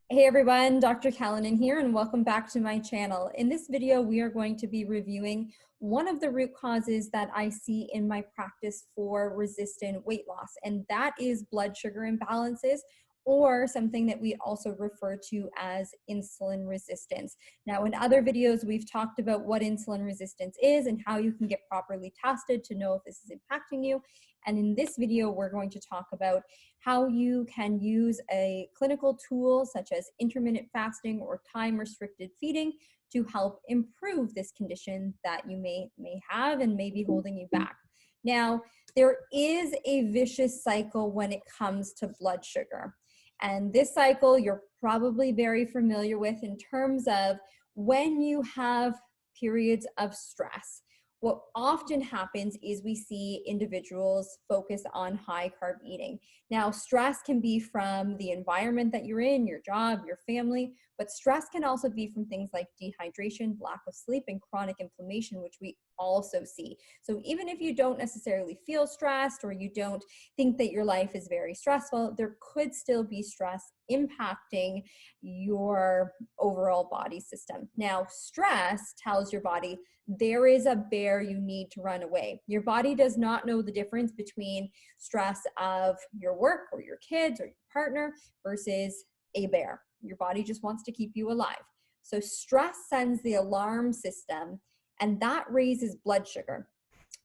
Hey everyone, Dr. Kallonen here and welcome back to my channel. In this video, we are going to be reviewing one of the root causes that I see in my practice for resistant weight loss, and that is blood sugar imbalances, or something that we also refer to as insulin resistance. Now, in other videos, we've talked about what insulin resistance is and how you can get properly tested to know if this is impacting you. And in this video, we're going to talk about how you can use a clinical tool such as intermittent fasting or time-restricted feeding to help improve this condition that you may have and may be holding you back. Now, there is a vicious cycle when it comes to blood sugar. And this cycle you're probably very familiar with in terms of when you have periods of stress. What often happens is we see individuals focus on high carb eating. Now, stress can be from the environment that you're in, your job, your family, but stress can also be from things like dehydration, lack of sleep, and chronic inflammation, which we also see. So even if you don't necessarily feel stressed or you don't think that your life is very stressful, there could still be stress impacting your overall body system. Now, stress tells your body there is a bear you need to run away. Your body does not know the difference between stress of your work or your kids or your partner versus a bear. Your body just wants to keep you alive. So stress sends the alarm system, and that raises blood sugar.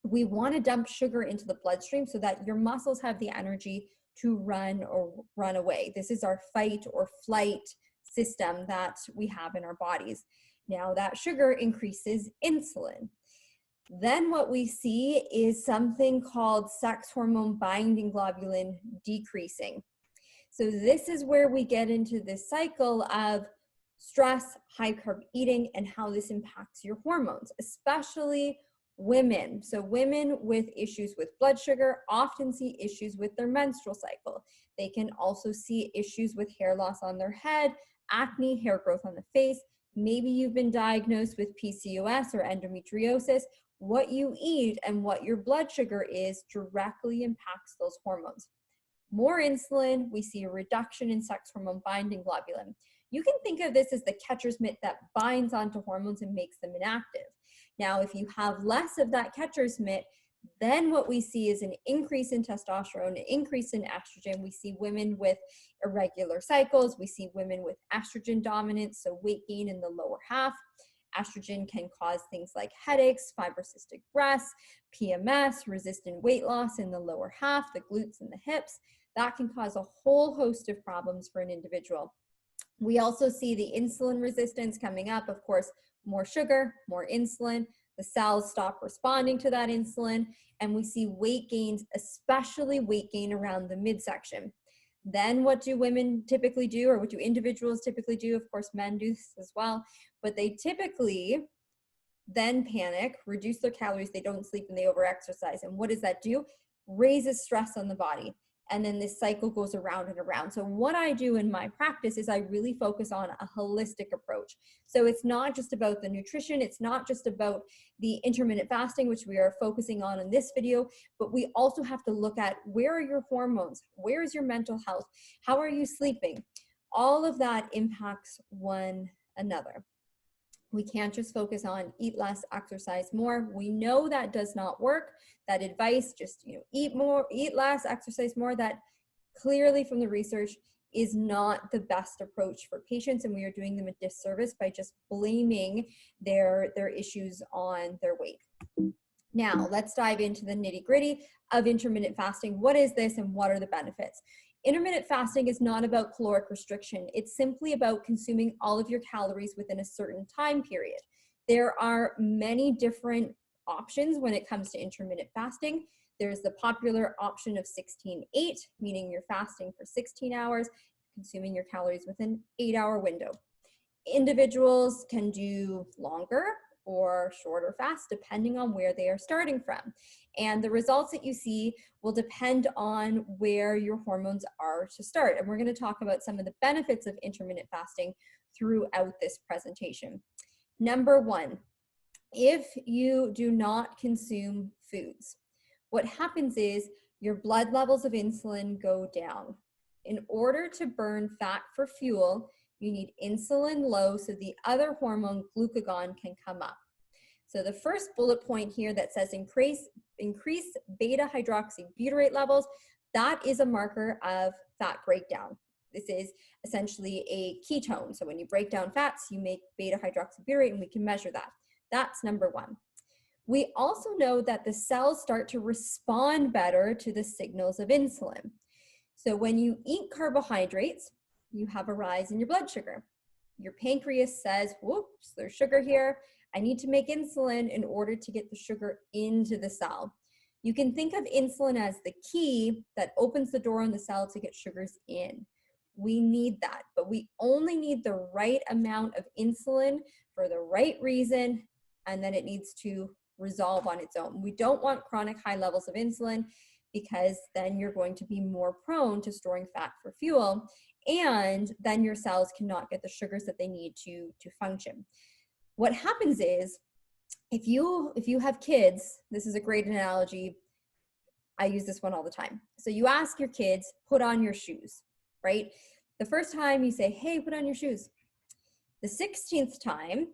We want to dump sugar into the bloodstream so that your muscles have the energy to run or run away. This is our fight or flight system that we have in our bodies. Now that sugar increases insulin. Then what we see is something called sex hormone binding globulin decreasing. So this is where we get into this cycle of stress, high carb eating, and how this impacts your hormones, especially women. So women with issues with blood sugar often see issues with their menstrual cycle. They can also see issues with hair loss on their head, acne, hair growth on the face. Maybe you've been diagnosed with PCOS or endometriosis. What you eat and what your blood sugar is directly impacts those hormones. More insulin, we see a reduction in sex hormone binding globulin. You can think of this as the catcher's mitt that binds onto hormones and makes them inactive. Now, if you have less of that catcher's mitt, then what we see is an increase in testosterone, an increase in estrogen. We see women with irregular cycles. We see women with estrogen dominance, so weight gain in the lower half. Estrogen can cause things like headaches, fibrocystic breasts, PMS, resistant weight loss in the lower half, the glutes and the hips. That can cause a whole host of problems for an individual. We also see the insulin resistance coming up. Of course, more sugar, more insulin. The cells stop responding to that insulin, and we see weight gains, especially weight gain around the midsection. Then what do women typically do, or what do individuals typically do? Of course, men do this as well, but they typically then panic, reduce their calories, they don't sleep, and they overexercise. And what does that do? Raises stress on the body. And then this cycle goes around and around. So what I do in my practice is I really focus on a holistic approach. So it's not just about the nutrition, it's not just about the intermittent fasting, which we are focusing on in this video, but we also have to look at where are your hormones, where is your mental health, how are you sleeping? All of that impacts one another. We can't just focus on eat less, exercise more. We know that does not work. That advice, just eat more, eat less, exercise more, that clearly from the research is not the best approach for patients, and we are doing them a disservice by just blaming their issues on their weight. Now, let's dive into the nitty-gritty of intermittent fasting. What is this and what are the benefits? Intermittent fasting is not about caloric restriction. It's simply about consuming all of your calories within a certain time period. There are many different options when it comes to intermittent fasting. There's the popular option of 16-8, meaning you're fasting for 16 hours, consuming your calories within an 8-hour window. Individuals can do longer or shorter fasts depending on where they are starting from. And the results that you see will depend on where your hormones are to start. And we're going to talk about some of the benefits of intermittent fasting throughout this presentation. Number one, if you do not consume foods, what happens is your blood levels of insulin go down. In order to burn fat for fuel, You need insulin low so the other hormone, glucagon, can come up. So the first bullet point here that says increase beta hydroxybutyrate levels, that is a marker of fat breakdown. This is essentially a ketone. So when you break down fats, you make beta hydroxybutyrate, and we can measure that. That's number one. We also know that the cells start to respond better to the signals of insulin. So when you eat carbohydrates, you have a rise in your blood sugar. Your pancreas says, whoops, there's sugar here. I need to make insulin in order to get the sugar into the cell. You can think of insulin as the key that opens the door on the cell to get sugars in. We need that, but we only need the right amount of insulin for the right reason, and then it needs to resolve on its own. We don't want chronic high levels of insulin, because then you're going to be more prone to storing fat for fuel, and then your cells cannot get the sugars that they need to function. What happens is, if you have kids, this is a great analogy. I use this one all the time. So you ask your kids, put on your shoes, right? The first time you say, hey, put on your shoes. The 16th time,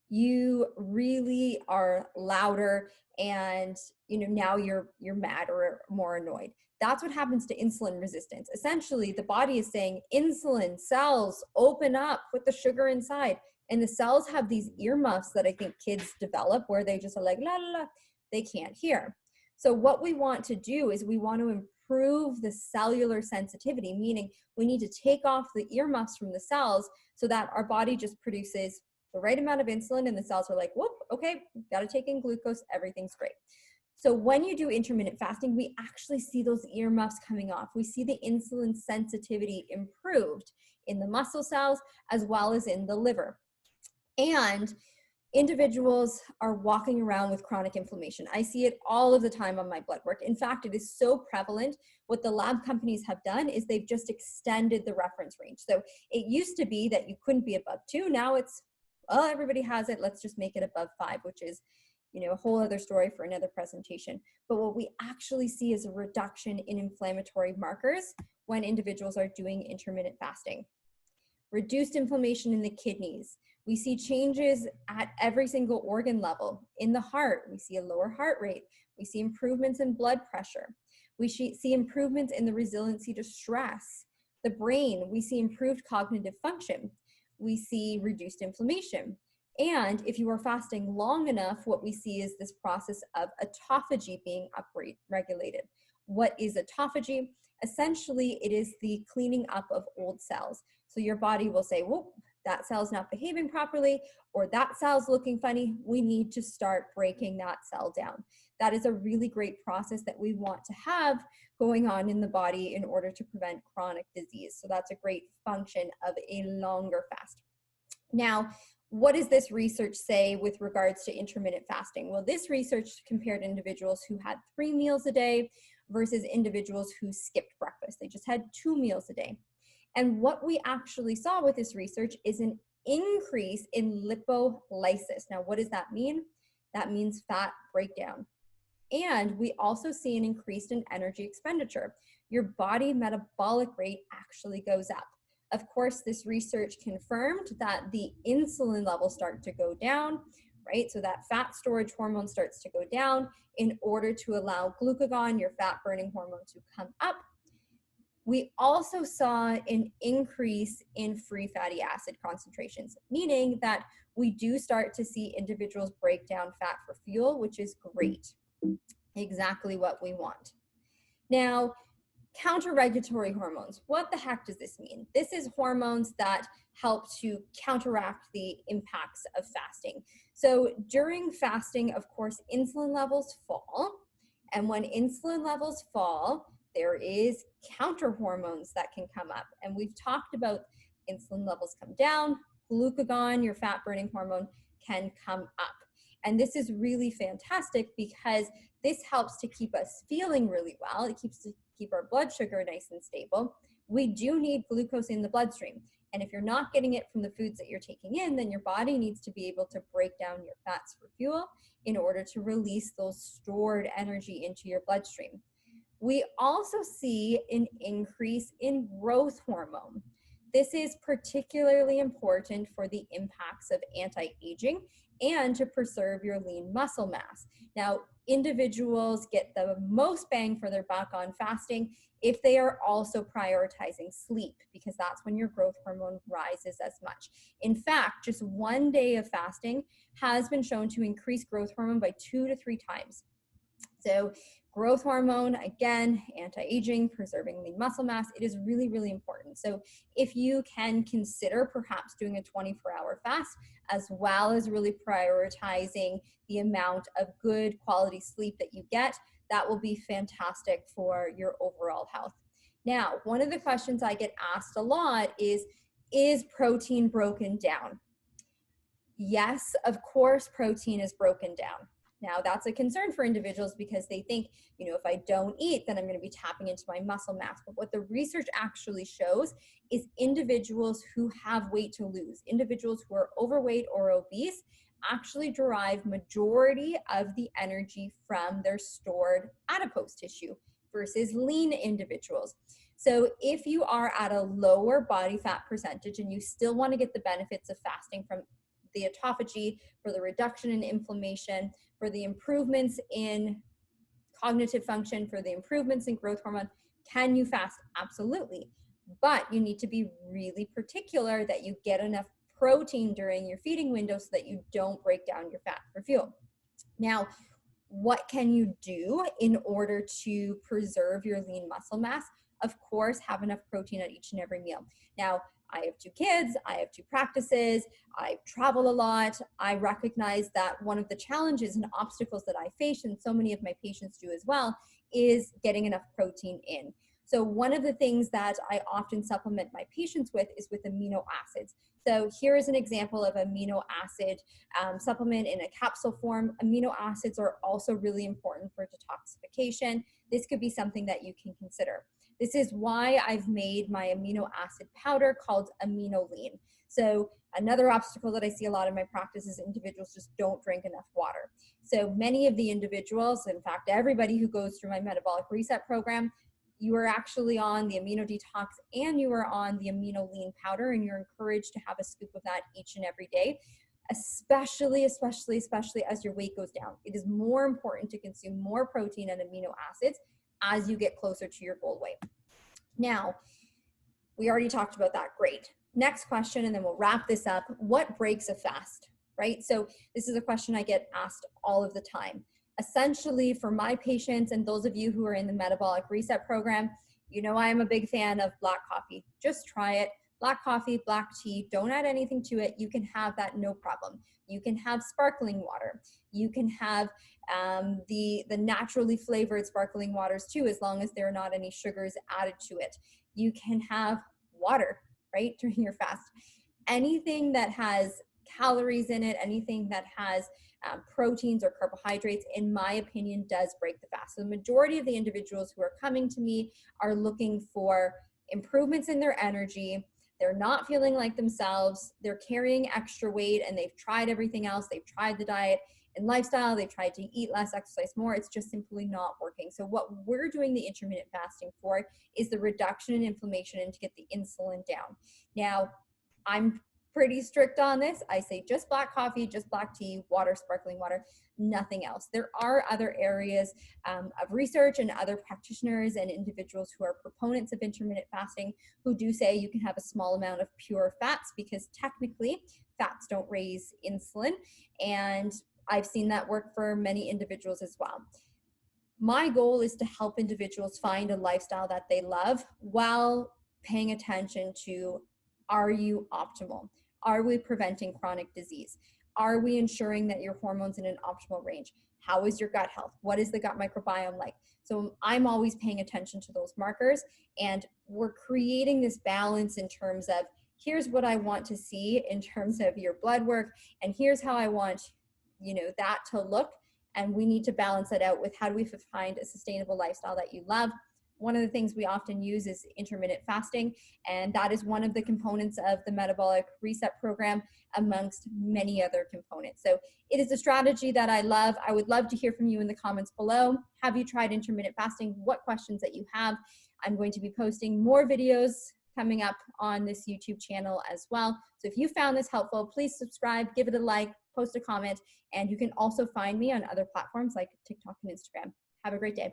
you really are louder, and now you're mad or more annoyed. That's what happens to insulin resistance. Essentially, the body is saying, insulin cells, open up, put the sugar inside. And the cells have these earmuffs that I think kids develop, where they just are like, la la la, they can't hear. So what we want to do is we want to improve the cellular sensitivity, meaning we need to take off the earmuffs from the cells so that our body just produces the right amount of insulin, and the cells are like, whoop, okay, got to take in glucose, everything's great. So when you do intermittent fasting, we actually see those earmuffs coming off. We see the insulin sensitivity improved in the muscle cells as well as in the liver. And individuals are walking around with chronic inflammation. I see it all of the time on my blood work. In fact, it is so prevalent. What the lab companies have done is they've just extended the reference range. So it used to be that you couldn't be above 2. Now it's, well, everybody has it, let's just make it above 5, which is, a whole other story for another presentation. But what we actually see is a reduction in inflammatory markers when individuals are doing intermittent fasting. Reduced inflammation in the kidneys. We see changes at every single organ level. In the heart, we see a lower heart rate. We see improvements in blood pressure. We see improvements in the resiliency to stress. The brain, we see improved cognitive function. We see reduced inflammation. And if you are fasting long enough, what we see is this process of autophagy being upregulated. What is autophagy? Essentially, it is the cleaning up of old cells. So your body will say, whoa, that cell's not behaving properly, or that cell's looking funny. We need to start breaking that cell down. That is a really great process that we want to have going on in the body in order to prevent chronic disease. So that's a great function of a longer fast. Now, what does this research say with regards to intermittent fasting? Well, this research compared individuals who had 3 meals a day versus individuals who skipped breakfast. They just had 2 meals a day. And what we actually saw with this research is an increase in lipolysis. Now, what does that mean? That means fat breakdown. And we also see an increase in energy expenditure. Your body metabolic rate actually goes up. Of course, this research confirmed that the insulin levels start to go down, right? So that fat storage hormone starts to go down in order to allow glucagon, your fat burning hormone, to come up. We also saw an increase in free fatty acid concentrations, meaning that we do start to see individuals break down fat for fuel, which is great. Exactly what we want. Now, counter-regulatory hormones. What the heck does this mean? This is hormones that help to counteract the impacts of fasting. So during fasting, of course, insulin levels fall. And when insulin levels fall, there is counter hormones that can come up. And we've talked about insulin levels come down, glucagon, your fat burning hormone, can come up. And this is really fantastic because this helps to keep us feeling really well. It keep our blood sugar nice and stable. We do need glucose in the bloodstream. And if you're not getting it from the foods that you're taking in, then your body needs to be able to break down your fats for fuel in order to release those stored energy into your bloodstream. We also see an increase in growth hormone. This is particularly important for the impacts of anti-aging and to preserve your lean muscle mass. Now, individuals get the most bang for their buck on fasting if they are also prioritizing sleep, because that's when your growth hormone rises as much. In fact, just one day of fasting has been shown to increase growth hormone by 2 to 3 times. So growth hormone, again, anti-aging, preserving lean muscle mass, it is really, really important. So if you can consider perhaps doing a 24-hour fast, as well as really prioritizing the amount of good quality sleep that you get, that will be fantastic for your overall health. Now, one of the questions I get asked a lot is protein broken down? Yes, of course, protein is broken down. Now, that's a concern for individuals because they think, if I don't eat, then I'm going to be tapping into my muscle mass. But what the research actually shows is individuals who have weight to lose, individuals who are overweight or obese, actually derive majority of the energy from their stored adipose tissue versus lean individuals. So if you are at a lower body fat percentage and you still want to get the benefits of fasting from the autophagy, for the reduction in inflammation, for the improvements in cognitive function, for the improvements in growth hormone, can you fast? Absolutely. But you need to be really particular that you get enough protein during your feeding window so that you don't break down your fat for fuel. Now, what can you do in order to preserve your lean muscle mass? Of course, have enough protein at each and every meal. Now, I have 2 kids, I have 2 practices, I travel a lot. I recognize that one of the challenges and obstacles that I face, and so many of my patients do as well, is getting enough protein in. So one of the things that I often supplement my patients with is with amino acids. So here is an example of amino acid supplement in a capsule form. Amino acids are also really important for detoxification. This could be something that you can consider. This is why I've made my amino acid powder called Amino Lean. So another obstacle that I see a lot in my practice is individuals just don't drink enough water. So many of the individuals, in fact, everybody who goes through my Metabolic Reset Program, you are actually on the amino detox and you are on the amino lean powder, and you're encouraged to have a scoop of that each and every day, especially as your weight goes down. It is more important to consume more protein and amino acids as you get closer to your goal weight. Now, we already talked about that. Great. Next question, and then we'll wrap this up. What breaks a fast, right? So this is a question I get asked all of the time. Essentially, for my patients and those of you who are in the Metabolic Reset Program, I am a big fan of black coffee. Just try it. Black coffee, black tea, don't add anything to it. You can have that, no problem. You can have sparkling water. You can have the naturally flavored sparkling waters too, as long as there are not any sugars added to it. You can have water, right, during your fast. Anything that has calories in it, anything that has proteins or carbohydrates, in my opinion, does break the fast. So the majority of the individuals who are coming to me are looking for improvements in their energy. They're not feeling like themselves. They're carrying extra weight and they've tried everything else. They've tried the diet and lifestyle. They've tried to eat less, exercise more. It's just simply not working. So what we're doing the intermittent fasting for is the reduction in inflammation and to get the insulin down. Now, I'm pretty strict on this. I say just black coffee, just black tea, water, sparkling water, nothing else. There are other areas of research and other practitioners and individuals who are proponents of intermittent fasting who do say you can have a small amount of pure fats, because technically fats don't raise insulin. And I've seen that work for many individuals as well. My goal is to help individuals find a lifestyle that they love while paying attention to, are you optimal? Are we preventing chronic disease? Are we ensuring that your hormones in an optimal range? How is your gut health? What is the gut microbiome like? So I'm always paying attention to those markers, and we're creating this balance in terms of, here's what I want to see in terms of your blood work, and here's how I want, that to look. And we need to balance that out with, how do we find a sustainable lifestyle that you love? One of the things we often use is intermittent fasting, and that is one of the components of the Metabolic Reset Program, amongst many other components. So it is a strategy that I love. I would love to hear from you in the comments below. Have you tried intermittent fasting? What questions that you have? I'm going to be posting more videos coming up on this YouTube channel as well. So if you found this helpful, please subscribe, give it a like, post a comment, and you can also find me on other platforms like TikTok and Instagram. Have a great day.